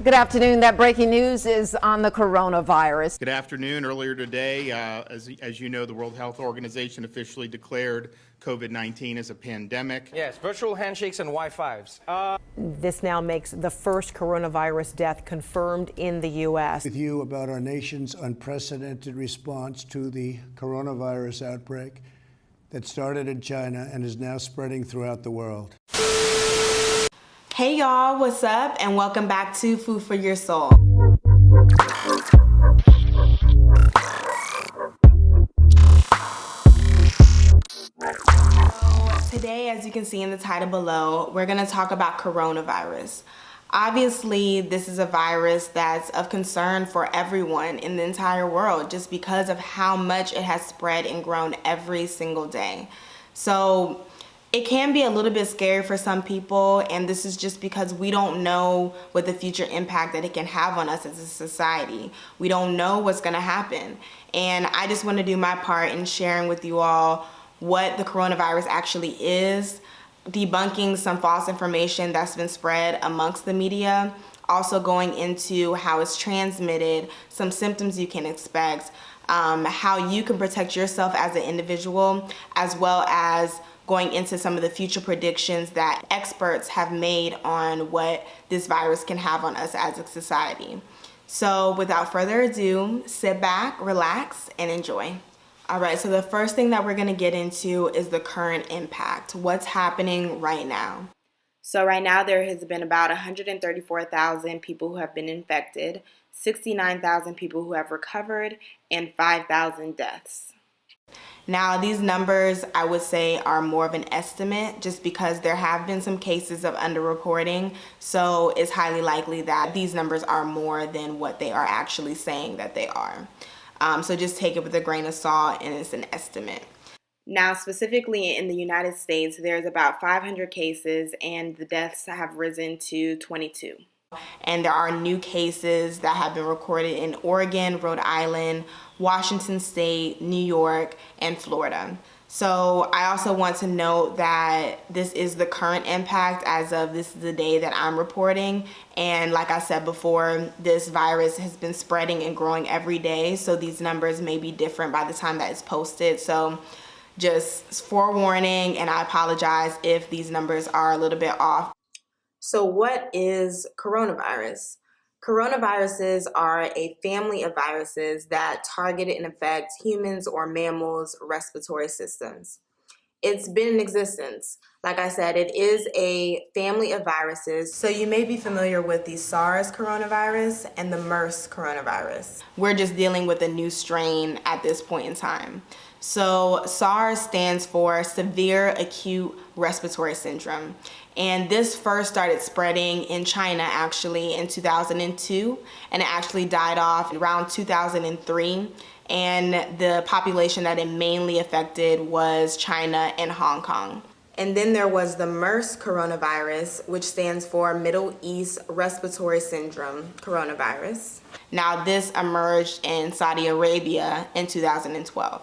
Good afternoon. That breaking news is on the coronavirus. Good afternoon. Earlier today, as you know, the World Health Organization officially declared COVID-19 as a pandemic. Yes, virtual handshakes and Wi-Fis. This now makes the first coronavirus death confirmed in the U.S. With you about our nation's unprecedented response to the coronavirus outbreak that started in China and is now spreading throughout the world. Hey y'all, what's up? And welcome back to Food for Your Soul. Today, as you can see in the title below, we're gonna talk about coronavirus. Obviously, this is a virus that's of concern for everyone in the entire world just because of how much it has spread and grown every single day. So it can be a little bit scary for some people, and this is just because we don't know what the future impact that it can have on us as a society. We don't know what's gonna happen. And I just wanna do my part in sharing with you all what the coronavirus actually is, debunking some false information that's been spread amongst the media, also going into how it's transmitted, some symptoms you can expect, how you can protect yourself as an individual, as well as going into some of the future predictions that experts have made on what this virus can have on us as a society. So without further ado, sit back, relax, and enjoy. All right, so the first thing that we're gonna get into is the current impact. What's happening right now? So right now there has been about 134,000 people who have been infected, 69,000 people who have recovered, and 5,000 deaths. Now, these numbers, I would say, are more of an estimate just because there have been some cases of underreporting. So it's highly likely that these numbers are more than what they are actually saying that they are. So just take it with a grain of salt, and it's an estimate. Now, specifically in the United States, there's about 500 cases and the deaths have risen to 22. And there are new cases that have been recorded in Oregon, Rhode Island, Washington State, New York, and Florida. So I also want to note that this is the current impact as of this is the day that I'm reporting. And like I said before, this virus has been spreading and growing every day. So these numbers may be different by the time that it's posted. So just forewarning, and I apologize if these numbers are a little bit off. So what is coronavirus? Coronaviruses are a family of viruses that target and affect humans or mammals' respiratory systems. It's been in existence. Like I said, it is a family of viruses. So you may be familiar with the SARS coronavirus and the MERS coronavirus. We're just dealing with a new strain at this point in time. So SARS stands for Severe Acute Respiratory Syndrome. And this first started spreading in China actually in 2002, and it actually died off around 2003. And the population that it mainly affected was China and Hong Kong. And then there was the MERS coronavirus, which stands for Middle East Respiratory Syndrome coronavirus. Now this emerged in Saudi Arabia in 2012.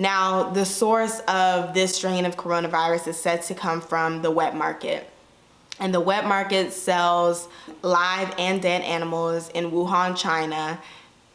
Now, the source of this strain of coronavirus is said to come from the wet market. And the wet market sells live and dead animals in Wuhan, China.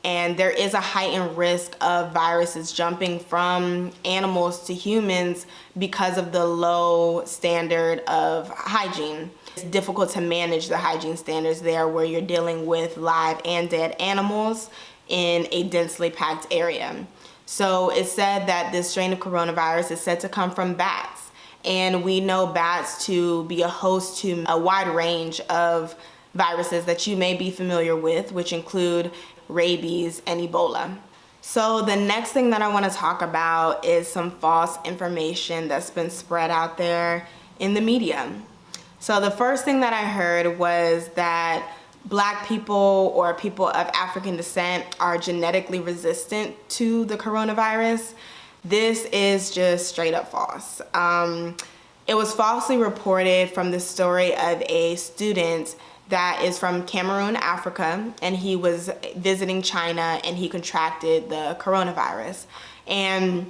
And there is a heightened risk of viruses jumping from animals to humans because of the low standard of hygiene. It's difficult to manage the hygiene standards there where you're dealing with live and dead animals in a densely packed area. So it's said that this strain of coronavirus is said to come from bats. And we know bats to be a host to a wide range of viruses that you may be familiar with, which include rabies and Ebola. So the next thing that I want to talk about is some false information that's been spread out there in the media. So the first thing that I heard was that Black people or people of African descent are genetically resistant to the coronavirus. This is just straight up false. It was falsely reported from the story of a student that is from Cameroon, Africa, and he was visiting China and he contracted the coronavirus. And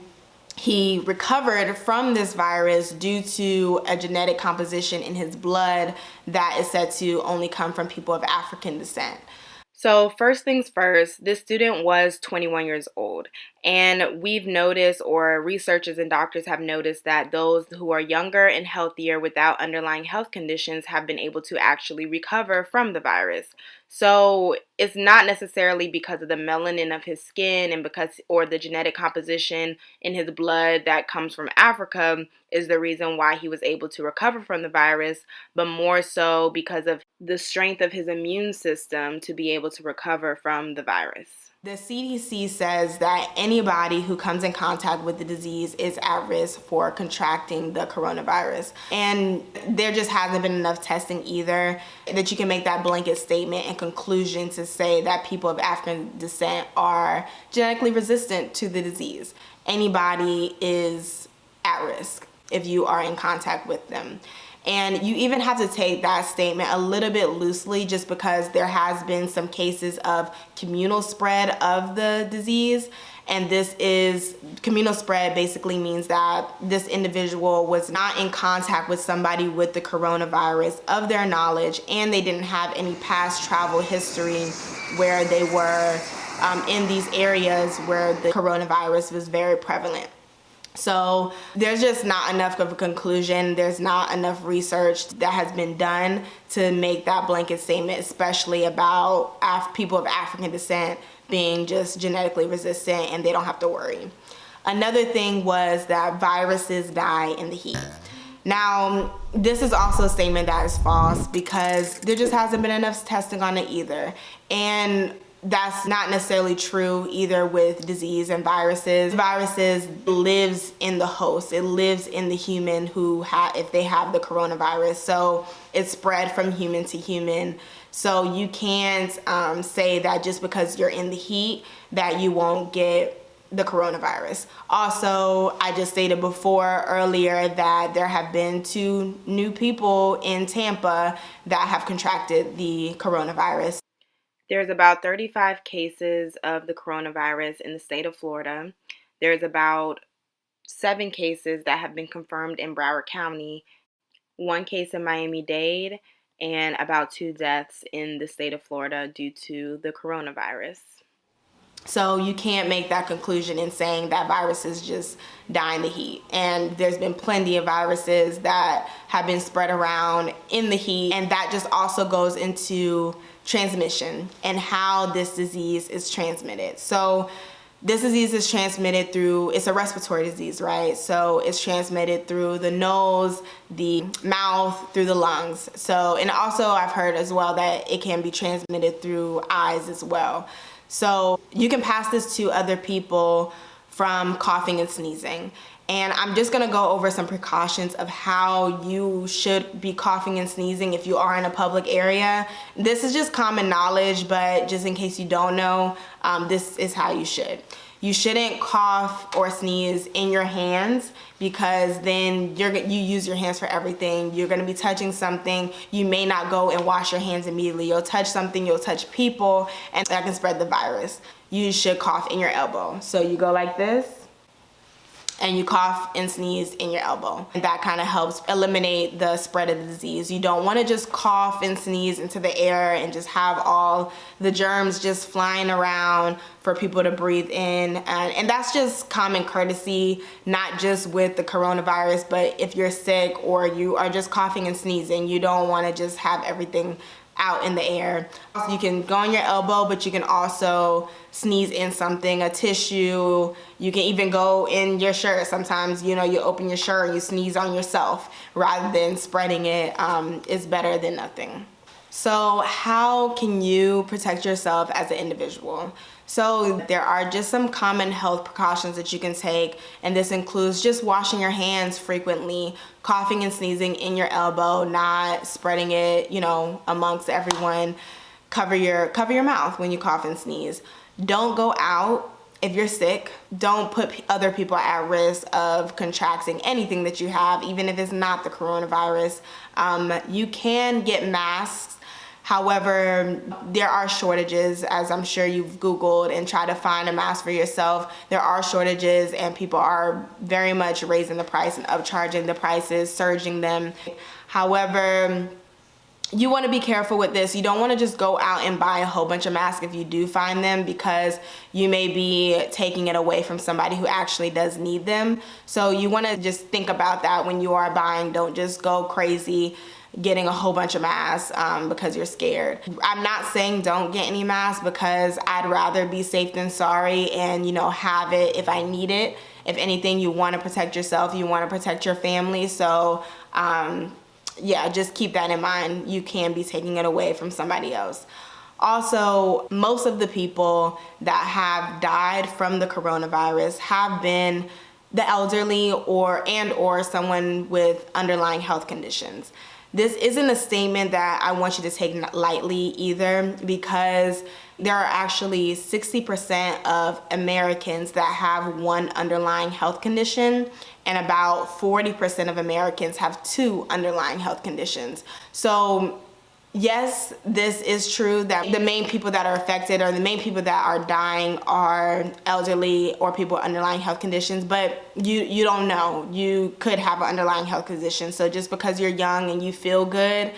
he recovered from this virus due to a genetic composition in his blood that is said to only come from people of African descent. So first things first, this student was 21 years old, and we've noticed, or researchers and doctors have noticed, that those who are younger and healthier without underlying health conditions have been able to actually recover from the virus. So it's not necessarily because of the melanin of his skin and or the genetic composition in his blood that comes from Africa is the reason why he was able to recover from the virus, but more so because of the strength of his immune system to be able to recover from the virus. The CDC says that anybody who comes in contact with the disease is at risk for contracting the coronavirus. And there just hasn't been enough testing either that you can make that blanket statement and conclusion to say that people of African descent are genetically resistant to the disease. Anybody is at risk if you are in contact with them. And you even have to take that statement a little bit loosely just because there has been some cases of communal spread of the disease. And this is, communal spread basically means that this individual was not in contact with somebody with the coronavirus of their knowledge, and they didn't have any past travel history where they were in these areas where the coronavirus was very prevalent. So there's just not enough of a conclusion. There's not enough research that has been done to make that blanket statement, especially about people of African descent being just genetically resistant and they don't have to worry. Another thing was that viruses die in the heat. Now, this is also a statement that is false because there just hasn't been enough testing on it either. And that's not necessarily true either with disease and viruses. Viruses lives in the host. It lives in the human if they have the coronavirus. So it's spread from human to human. So you can't say that just because you're in the heat that you won't get the coronavirus. Also, I just stated earlier that there have been 2 new people in Tampa that have contracted the coronavirus. There's about 35 cases of the coronavirus in the state of Florida. There's about 7 cases that have been confirmed in Broward County, 1 case in Miami-Dade, and about 2 deaths in the state of Florida due to the coronavirus. So you can't make that conclusion in saying that viruses just die in the heat. And there's been plenty of viruses that have been spread around in the heat. And that just also goes into transmission and how this disease is transmitted. So this disease is transmitted it's a respiratory disease, right? So it's transmitted through the nose, the mouth, through the lungs. So, and also I've heard as well that it can be transmitted through eyes as well. So you can pass this to other people from coughing and sneezing. And I'm just gonna go over some precautions of how you should be coughing and sneezing if you are in a public area. This is just common knowledge, but just in case you don't know, this is how you should. You shouldn't cough or sneeze in your hands because then you use your hands for everything. You're gonna be touching something. You may not go and wash your hands immediately. You'll touch something, you'll touch people, and that can spread the virus. You should cough in your elbow. So you go like this, and you cough and sneeze in your elbow. And that kind of helps eliminate the spread of the disease. You don't want to just cough and sneeze into the air and just have all the germs just flying around for people to breathe in. And that's just common courtesy, not just with the coronavirus, but if you're sick or you are just coughing and sneezing, you don't want to just have everything out in the air. You can go on your elbow, but you can also sneeze in something, a tissue. You can even go in your shirt. Sometimes, you open your shirt and you sneeze on yourself rather than spreading it. It's better than nothing. So how can you protect yourself as an individual? So there are just some common health precautions that you can take, and this includes just washing your hands frequently, coughing and sneezing in your elbow, not spreading it, amongst everyone. Cover your mouth when you cough and sneeze. Don't go out if you're sick. Don't put other people at risk of contracting anything that you have, even if it's not the coronavirus. You can get masks However, there are shortages, as I'm sure you've Googled and tried to find a mask for yourself. There are shortages, and people are very much raising the price and upcharging the prices, surging them. However, you want to be careful with this. You don't want to just go out and buy a whole bunch of masks if you do find them, because you may be taking it away from somebody who actually does need them. So you want to just think about that when you are buying. Don't just go crazy getting a whole bunch of masks because you're scared. I'm not saying don't get any masks, because I'd rather be safe than sorry and, have it if I need it. If anything, you want to protect yourself, you want to protect your family. So yeah, just keep that in mind. You can be taking it away from somebody else. Also, most of the people that have died from the coronavirus have been the elderly or someone with underlying health conditions. This isn't a statement that I want you to take lightly either, because there are actually 60% of Americans that have one underlying health condition, and about 40% of Americans have two underlying health conditions. So yes, this is true that the main people that are affected or the main people that are dying are elderly or people with underlying health conditions, but you don't know. You could have an underlying health condition. So just because you're young and you feel good,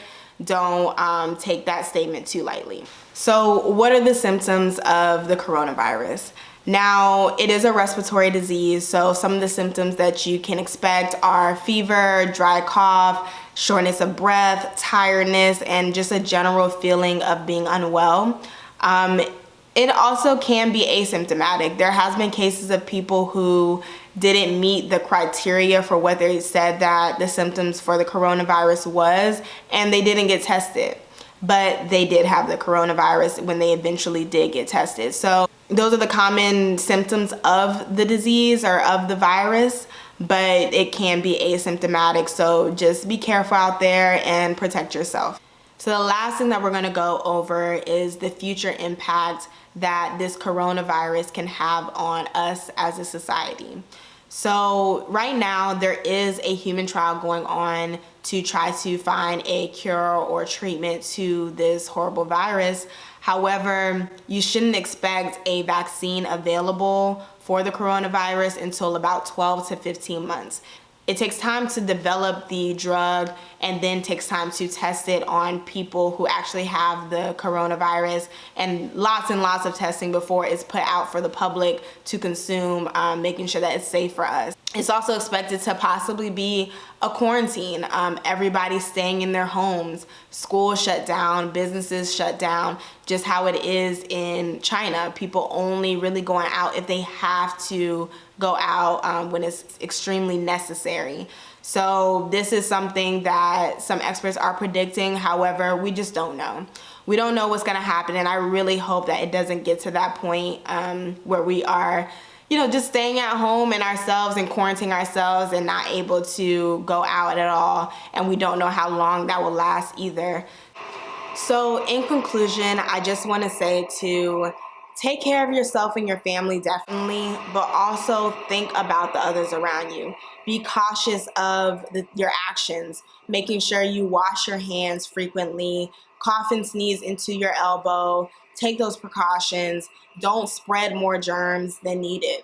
don't take that statement too lightly. So what are the symptoms of the coronavirus? Now, it is a respiratory disease, so some of the symptoms that you can expect are fever, dry cough, shortness of breath, tiredness, and just a general feeling of being unwell. It also can be asymptomatic. There has been cases of people who didn't meet the criteria for what they said that the symptoms for the coronavirus was, and they didn't get tested. But they did have the coronavirus when they eventually did get tested. So those are the common symptoms of the disease or of the virus, but it can be asymptomatic. So just be careful out there and protect yourself. So the last thing that we're gonna go over is the future impact that this coronavirus can have on us as a society. So right now there is a human trial going on to try to find a cure or treatment to this horrible virus. However, you shouldn't expect a vaccine available for the coronavirus until about 12 to 15 months. It takes time to develop the drug and then takes time to test it on people who actually have the coronavirus, and lots of testing before it's put out for the public to consume, making sure that it's safe for us. It's also expected to possibly be a quarantine. Everybody staying in their homes, schools shut down, businesses shut down, just how it is in China. People only really going out if they have to go out when it's extremely necessary. So this is something that some experts are predicting. However, we just don't know. We don't know what's gonna happen, and I really hope that it doesn't get to that point where we are just staying at home and ourselves and quarantining ourselves and not able to go out at all. And we don't know how long that will last either. So in conclusion, I just want to say to take care of yourself and your family, definitely, but also think about the others around you. Be cautious of your actions, making sure you wash your hands frequently, cough and sneeze into your elbow, take those precautions, don't spread more germs than needed.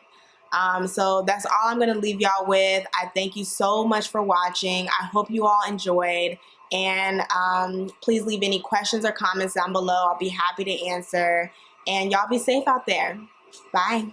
So that's all I'm gonna leave y'all with. I thank you so much for watching. I hope you all enjoyed, and please leave any questions or comments down below. I'll be happy to answer, and y'all be safe out there. Bye.